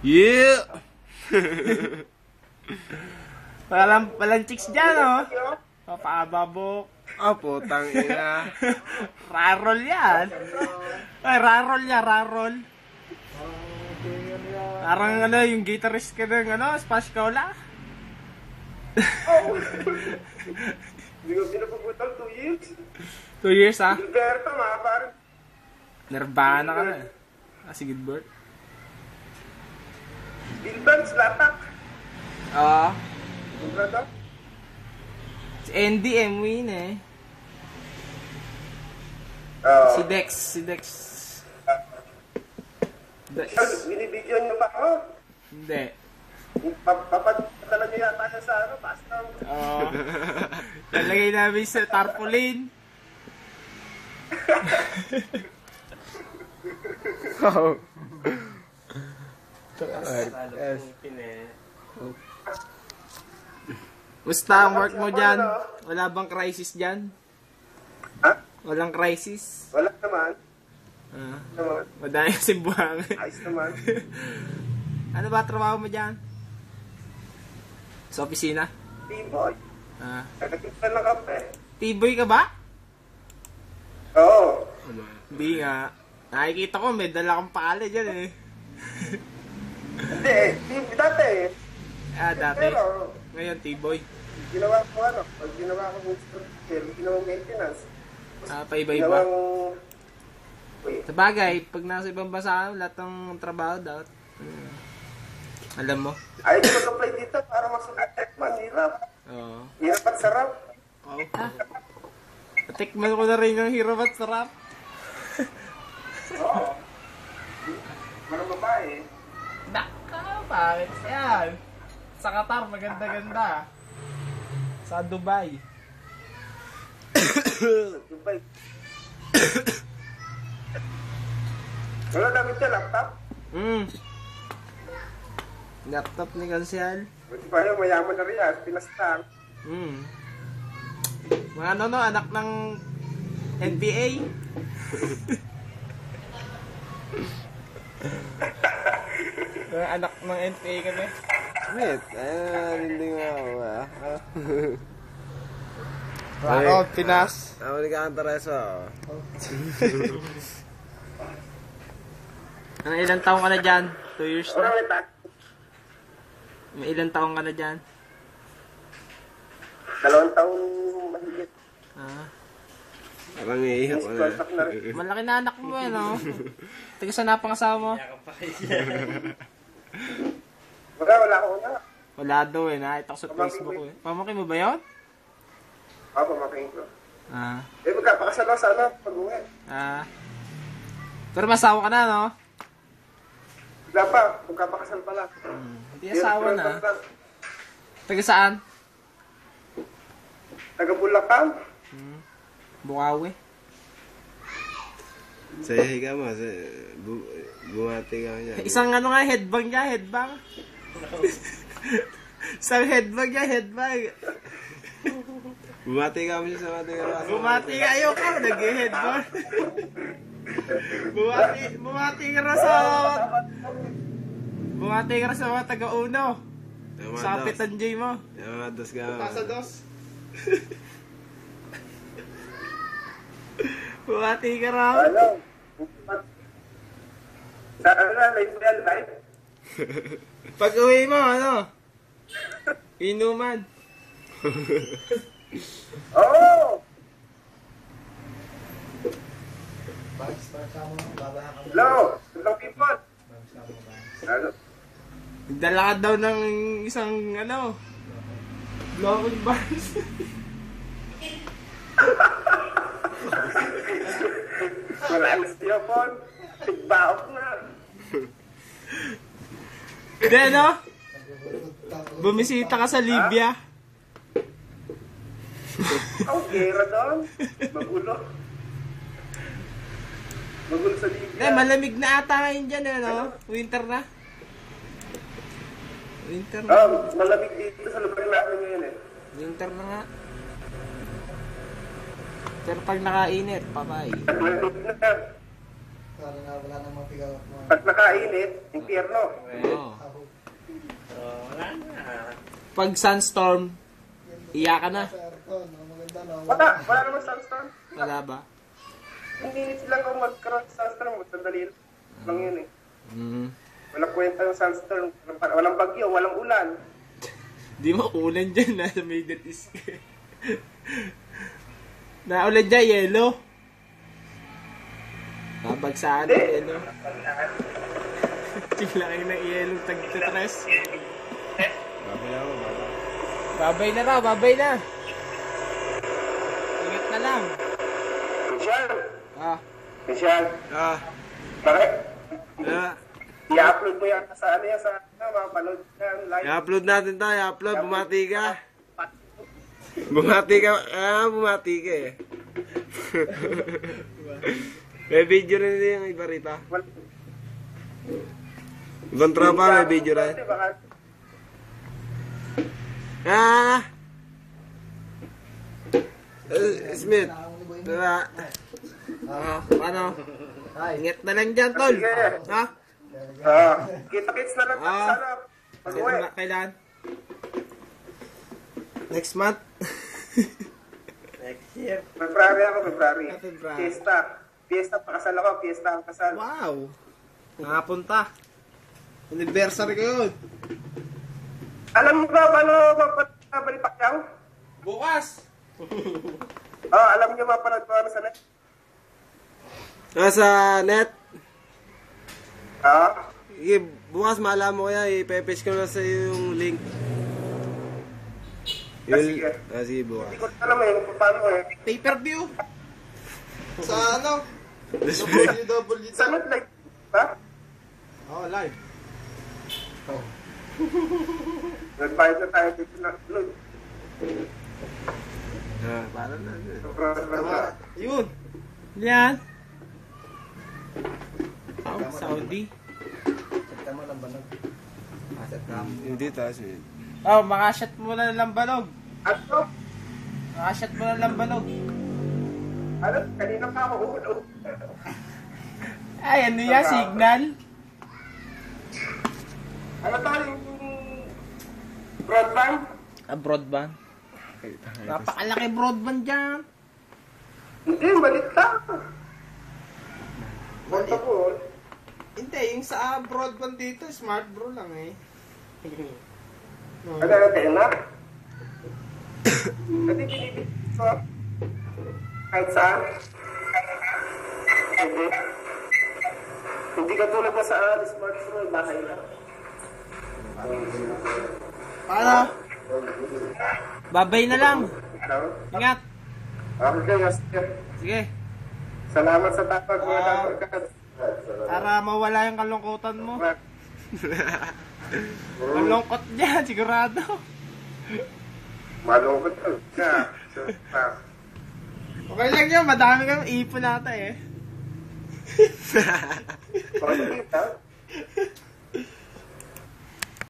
Yeah! Walang chicks dyan, oh. Papaababok. Oh, putang ina. Rarol yan. Ay, rarol yan, rarol. Parang ano, yung guitarist ka ng Splash Cola. Hindi ko pinapagutang 2 years. 2 years, ah? Gilberto, mga parang. Nirvana ka na. Si Gilbert. Gilbert, Slatak. Oo. Gilberto. Si Andy M. Win, eh. Si Dex. Dex. Binibigyan niyo pa ako. Hindi. Papadala niyo yata siya sa pasta. Oo. Lalagay namin sa tarpaulin. Oh. Musta ang work mo dyan? Wala bang crisis dyan? Ha? Walang crisis? Wala naman. Madami kasing buhangin. Ayos naman. Ano ba trabaho mo dyan? Sa opisina? T-boy. Nagkakita ng kape. T-boy ka ba? Oo. Hindi nga. Nakikita ko may dala kang pala dyan eh. Hindi, dati eh. Dati. Pero, Ngayon, T-boy. ginawa ko pag ginawa ko ginawang maintenance. Paiba-iba. Ginawang, Sa bagay, pag nasa ibang bansa, lahat ng trabaho dapat. Alam mo? ayaw ko mag-apply dito para masulit man. Hirap. Oo. Hirap at sarap. Oo. Natikman ko na rin yung hirap at sarap. Oo. Marang babae. Naka, bakit yan? Sa Qatar, maganda-ganda. Sa Dubai. Dubai. Wala namin siya laptop. Laptop ni Kansyal. Buti pa yun, mayaman na rin yan. Pinastang. Mga anak ng NBA. Mga anak ng NBA kami. Wait, hindi nga ako Ako, Pinas. Ako ni Kantareso. Ano, ilang taong ka na dyan? 2 years Wala na? may tak. May ilang taong ka na dyan? 2 taon mahigit. Parang iiyak ko na. Contact na rin. Malaki na anak mo eh, no? Taga saan na pangasawa mo? Wala ako na. Wala daw eh, nakita ko sa Facebook eh. Pamangkin mo ba yun? Pamaking ko. Ah. Magkapakasal lang sana pag-uwi. Pero masawa ka na, no? Wala pa, magkapakasal pa lang. Hindi asawa na. Taga saan? Taga Bulacan. Bukawi. Say ka mo. Bumati ka niya. Isang headbang niya, headbang. Isang headbang niya, headbang. Bumati ka mo siya sa mati ka. Bumati ka, ayoko, nag-headbang. Bumati ka na sa... Bumati ka na sa mga taga-uno. Sa Kapitan J mo. Dos ka. Tasa dos. Bumati ka na. Ano? Sa live? Pag uwi mo, inuman. Oo! Hello! Hello people! Ano? Nagdala ka daw ng isang, blocking bars. Malalas niyo po. Tigbaok na. Hindi, bumisita ka sa Libya. Ang gera doon. Magulo. Magulo sa Libya. Malamig na ata ngayon dyan, Winter na. Winter na. Malamig dito sa lugar natin ngayon eh. Winter na nga. Pero pag nakainit, patay. Malamig na. Para na wala nang mga pigaw at mga... Pag nakainit, impyerno. Oo. Ako. Wala na. Pag sunstorm, iyak ka na. Sa aircon, ang maganda na. Wala naman sunstorm. Wala ba? Hindi lang kung magkaroon sa sunstorm, sandali lang yun eh. Mm. Walang kwenta yung sunstorm, walang bagyo, walang ulan. Di mo ulan dyan, nasa Middle East. Naulan dyan, yellow. Babagsaan ng yellow. Chilangin ng yellow, tag-tres. Babay ako, babay. Babay na raw, babay na. Ingat na lang. Michelle, Ah, Michelle, Ah, bakit? ah. I-upload mo yan sa ano yan, sa mga panood yan, live. I-upload natin tayo, i-upload, bumati ka. Bumati ka, bumati ka eh. May video rin din yung iba rita. Ibang tropa, may video rin. Ah! Smith. Diba? ano? Ingat na lang dyan, tol. Sige. Ha? Kita-kits na lang Ah. sana. Pag-uwi. Kailan? Next month? Next year. February ako, February. February. Fiesta. Fiesta, pakasal ako. Fiesta ang kasal. Wow! Nakapunta. Anniversary ko yun. Alam mo ba paano mapapabalik Pacquiao? Bukas! Alam niyo mapanood ko ano sa net? Nasa net. Ah, Sige, bukas maalam mo kaya, ipepesh ko na sa yung link. sige. Sige, bukas. Hindi ko alam eh kung paano eh. Pay-per-view. Sa ano? www. Sa net like, ba? Oh, live. Nagbayad na tayo dito na upload. Para na. Sobra. Yun. Yan. Oh, Saudi. Tama lang ba nag? Asset ka. Hindi, taas yun. Oh, makashot mo na ng lambanog. Ano? Makashot mo na ng lambanog. Ano? Kanina pa ako ulo. Ay, ano yan? Signal? Ano tayo yung broadband? Broadband. Napakalaki broadband dyan. Hindi, balik lang. Basta po. Hindi, yung sa broadband dito, smart bro lang eh. Ano natin na? Kasi binibig ko. Kahit saan. Hindi. Hindi ka tulad na sa smartphone, bahay lang. Paano? Babay na lang. Ano? Ingat. Okay, sige. Sige. Salamat sa tapag mo na Para mawala yung kalungkutan mo. Malungkot dyan, sigurado. Malungkot to. Okay lang yun, madami kang ipon nata eh. Okay,